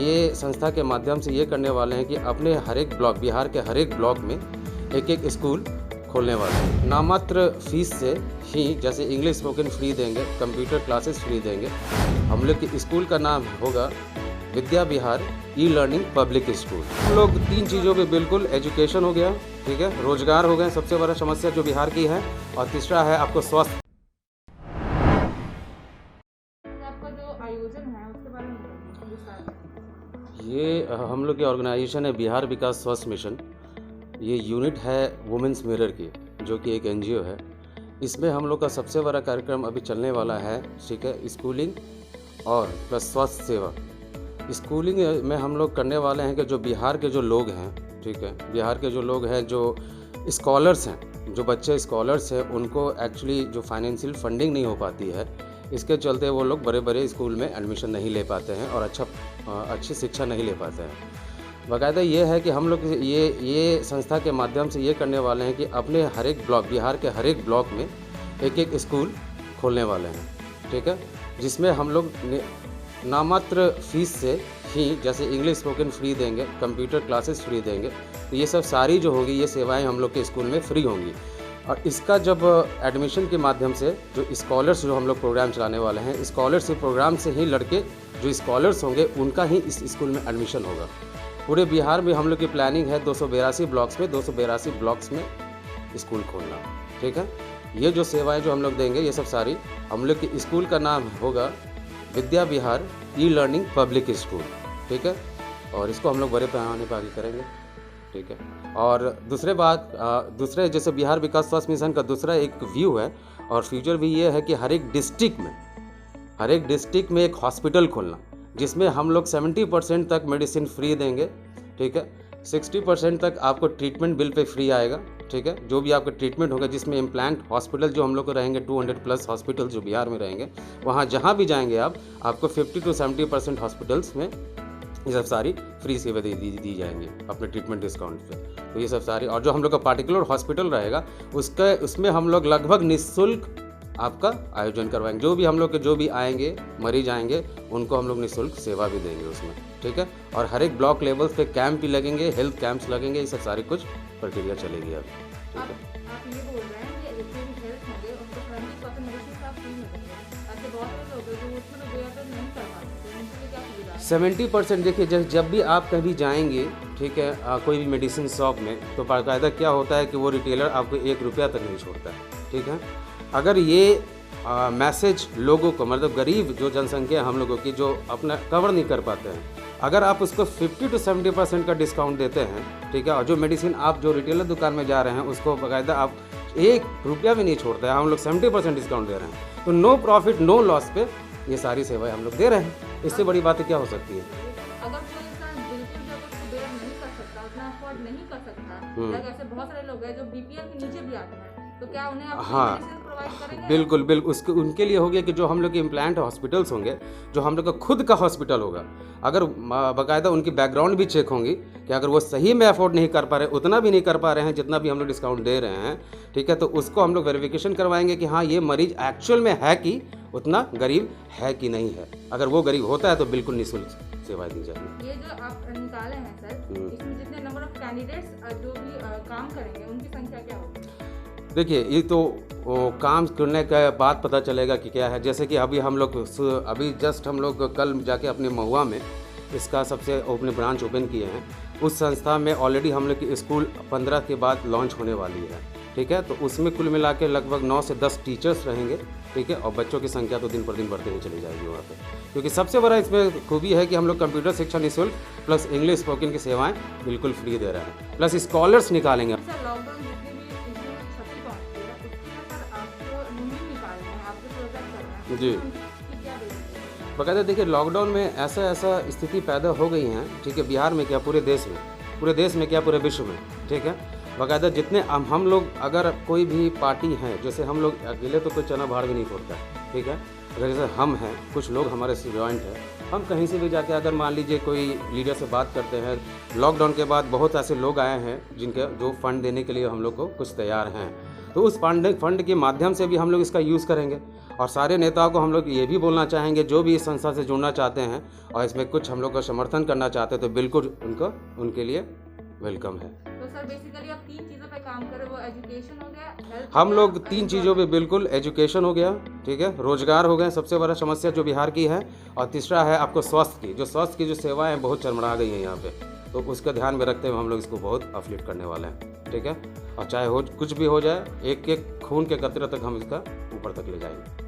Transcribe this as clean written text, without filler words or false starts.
ये संस्था के माध्यम से ये करने वाले हैं कि अपने हर एक ब्लॉक, बिहार के हर एक ब्लॉक में एक एक स्कूल खोलने वाले हैं। नामात्र फीस से ही, जैसे इंग्लिश स्पोकन फ्री देंगे, कंप्यूटर क्लासेस फ्री देंगे। हम लोग के स्कूल का नाम होगा Vidya Vihar e learning public school. हम लोग 3 चीज़ों पे बिल्कुल, एजुकेशन हो गया, ठीक है, रोजगार हो गए, सबसे बड़ा समस्या जो बिहार की है, और तीसरा है आपको स्वास्थ्य। आपका जो आयोजन है उसके बारे में बताइए विस्तार से। ये हम लोग की ऑर्गेनाइजेशन है बिहार विकास स्वास्थ्य मिशन। ये यूनिट है वुमेंस मिरर की, जो कि एक एनजीओ है। इसमें हम लोग का सबसे बड़ा कार्यक्रम अभी चलने वाला है, ठीक है, स्कूलिंग और प्लस स्वास्थ्य सेवा। स्कूलिंग में हम लोग करने वाले हैं कि जो बिहार के जो लोग हैं, ठीक है, बिहार के जो लोग हैं, जो स्कॉलर्स हैं, जो बच्चे स्कॉलर्स हैं, उनको एक्चुअली जो फाइनेंशियल फंडिंग नहीं हो पाती है, इसके चलते वो लोग बड़े बड़े स्कूल में एडमिशन नहीं ले पाते हैं और अच्छी शिक्षा नहीं ले पाते हैं। बाकायदा ये है कि हम लोग ये संस्था के माध्यम से ये करने वाले हैं कि अपने हर एक ब्लॉक, बिहार के हर एक ब्लॉक में एक एक स्कूल खोलने वाले हैं, ठीक है, जिसमें हम लोग नामात्र फीस से ही, जैसे इंग्लिश स्पोकन फ्री देंगे, कंप्यूटर क्लासेस फ्री देंगे, तो ये सब सारी जो होगी ये सेवाएं हम लोग के स्कूल में फ्री होंगी। और इसका जब एडमिशन के माध्यम से जो स्कॉलर्स जो हम लोग प्रोग्राम चलाने वाले हैं, स्कॉलरशिप प्रोग्राम से ही लड़के जो स्कॉलर्स होंगे उनका ही इस स्कूल में एडमिशन होगा। पूरे बिहार में हम लोग की प्लानिंग है 282 ब्लॉक्स में 282 ब्लॉक्स में स्कूल खोलना, ठीक है। ये जो सेवाएं जो हम लोग देंगे ये सब सारी, हम लोग के स्कूल का नाम होगा Vidya Vihar e learning public school, ठीक है, और इसको हम लोग बड़े पैमाने पर आगे करेंगे, ठीक है। और दूसरे जैसे बिहार विकास स्वास्थ्य मिशन का दूसरा एक व्यू है और फ्यूचर भी ये है कि हर एक डिस्ट्रिक्ट में एक हॉस्पिटल खोलना, जिसमें हम लोग 70% तक मेडिसिन फ्री देंगे, ठीक है, 60% तक आपको ट्रीटमेंट बिल पे फ्री आएगा, ठीक है, जो भी आपका ट्रीटमेंट होगा, जिसमें इम्प्लांट हॉस्पिटल जो हम लोग को रहेंगे 200+ हॉस्पिटल जो बिहार में रहेंगे, वहाँ जहाँ भी जाएंगे आपको 50 to 70% हॉस्पिटल्स में ये सब सारी फ्री सेवा दी जाएंगी अपने ट्रीटमेंट डिस्काउंट पे। तो ये सब सारी, और जो हम लोग का पार्टिकुलर हॉस्पिटल रहेगा उसमें हम लोग लगभग निःशुल्क आपका आयोजन करवाएंगे। जो भी हम लोग के जो भी आएंगे मरीज आएंगे उनको हम लोग निःशुल्क सेवा भी देंगे उसमें, ठीक है। और हर एक ब्लॉक लेवल पे कैंप भी लगेंगे, हेल्थ कैंप्स लगेंगे, ये सब सारी कुछ प्रक्रिया चलेगी अब, ठीक है। आप ये बोल रहे हैं कि जितने भी हेल्थ होंगे उनको 70% मेडिसिन आप फ्री में देंगे। ऐसे बहुत सारे लोग हैं जो उसमें तो नहीं कर पाते, उनके लिए क्या सुविधा है? 70% देखिए, जब भी आप कभी जाएंगे, ठीक है, कोई भी मेडिसिन शॉप में, तो बाकायदा क्या होता है कि वो रिटेलर आपको 1 रुपया तक नहीं छोड़ता है, ठीक है। अगर ये मैसेज लोगों को, मतलब गरीब जो जनसंख्या हम लोगों की, जो अपना कवर नहीं कर पाते हैं, अगर आप उसको 50 to 70% का डिस्काउंट देते हैं, ठीक है, और जो मेडिसिन आप जो रिटेलर दुकान में जा रहे हैं उसको बाकायदा आप 1 रुपया भी नहीं छोड़ते हैं, हम लोग 70% डिस्काउंट दे रहे हैं, तो नो प्रॉफिट नो लॉस पे ये सारी सेवाएं हम लोग दे रहे हैं। इससे बड़ी बातें क्या हो सकती है? अगर कोई इंसान बिल्कुल जो कुछ बेयर नहीं कर सकता, उतना अफोर्ड नहीं कर सकता, लाइक ऐसे बहुत सारे लोग हैं जो बीपीएल के नीचे भी आते हैं, तो क्या उन्हें आप मेडिसिन प्रोवाइड करेंगे? बिल्कुल उसके उनके लिए हो गया कि जो हम लोग के इम्प्लांट हॉस्पिटल्स होंगे, जो हम लोग का खुद का हॉस्पिटल होगा, अगर बाकायदा उनकी बैकग्राउंड भी चेक होंगी कि अगर वो सही में अफोर्ड नहीं कर पा रहे, उतना भी नहीं कर पा रहे हैं जितना भी हम लोग डिस्काउंट दे रहे हैं, ठीक है, तो उसको हम लोग वेरिफिकेशन करवाएंगे कि हाँ ये मरीज एक्चुअल में है कि उतना गरीब है कि नहीं है। अगर वो गरीब होता है तो बिल्कुल निःशुल्क सेवाएं दी जाएगी। ये जो आप निकाले हैं सर, इसमें जितने नंबर ऑफ कैंडिडेट्स जो भी काम करेंगे उनकी संख्या क्या होगी? देखिए, ये तो काम करने के बाद पता चलेगा कि क्या है। जैसे कि अभी जस्ट हम लोग कल जाके अपने महुआ में इसका सबसे अपने ब्रांच ओपन किए हैं। उस संस्था में ऑलरेडी हम लोग की स्कूल 15 के बाद लॉन्च होने वाली है, ठीक है, तो उसमें कुल मिला के लगभग 9 से 10 टीचर्स रहेंगे, ठीक है, और बच्चों की संख्या तो दिन पर दिन बढ़ते ही चली जाएगी वहाँ पे, क्योंकि सबसे बड़ा इसमें खूबी है कि हम लोग कंप्यूटर शिक्षा निःशुल्क प्लस इंग्लिश स्पोकन की सेवाएं बिल्कुल फ्री दे रहे हैं, प्लस स्कॉलर्स निकालेंगे। सर लॉकडाउन जितनी भी इसमें क्षति पहुंची है, उसमें सर आप जो मुहिम निकाल रहे हैं, आप जो प्रोजेक्ट कर रहे हैं, जी, उसकी क्या देंगे? बकायदा देखिए, लॉकडाउन में ऐसा स्थिति पैदा हो गई है, ठीक है, बिहार में क्या पूरे देश में क्या पूरे विश्व में, ठीक है। बाकायदा जितने हम लोग, अगर कोई भी पार्टी है, जैसे हम लोग अकेले तो कोई चना भाड़ भी नहीं फोड़ता, ठीक है, अगर जैसे हम हैं, कुछ लोग हमारे से जॉइंट है, हम कहीं से भी जाके अगर मान लीजिए कोई लीडर से बात करते हैं, लॉकडाउन के बाद बहुत ऐसे लोग आए हैं जिनके जो फंड देने के लिए हम लोग को कुछ तैयार हैं, तो उस फंड के माध्यम से भी हम लोग इसका यूज़ करेंगे। और सारे नेताओं को हम लोग ये भी बोलना चाहेंगे, जो भी इस संस्था से जुड़ना चाहते हैं और इसमें कुछ हम लोग का समर्थन करना चाहते हैं, तो बिल्कुल उनके लिए वेलकम है। तो सर बेसिकली आप 3 चीज़ों पे काम कर रहे हो, वो एजुकेशन हो गया, हेल्थ हम लोग 3 चीज़ों पे बिल्कुल, एजुकेशन हो गया, ठीक है, रोजगार हो गए, सबसे बड़ा समस्या जो बिहार की है, और तीसरा है आपको स्वास्थ्य की जो सेवाएं हैं बहुत चरमरा गई हैं यहाँ पे, तो उसका ध्यान में रखते हुए हम लोग इसको बहुत अपलिफ्ट करने वाले हैं, ठीक है। और चाहे कुछ भी हो जाए, एक खून के कतरे तक हम इसका ऊपर तक ले जाएंगे।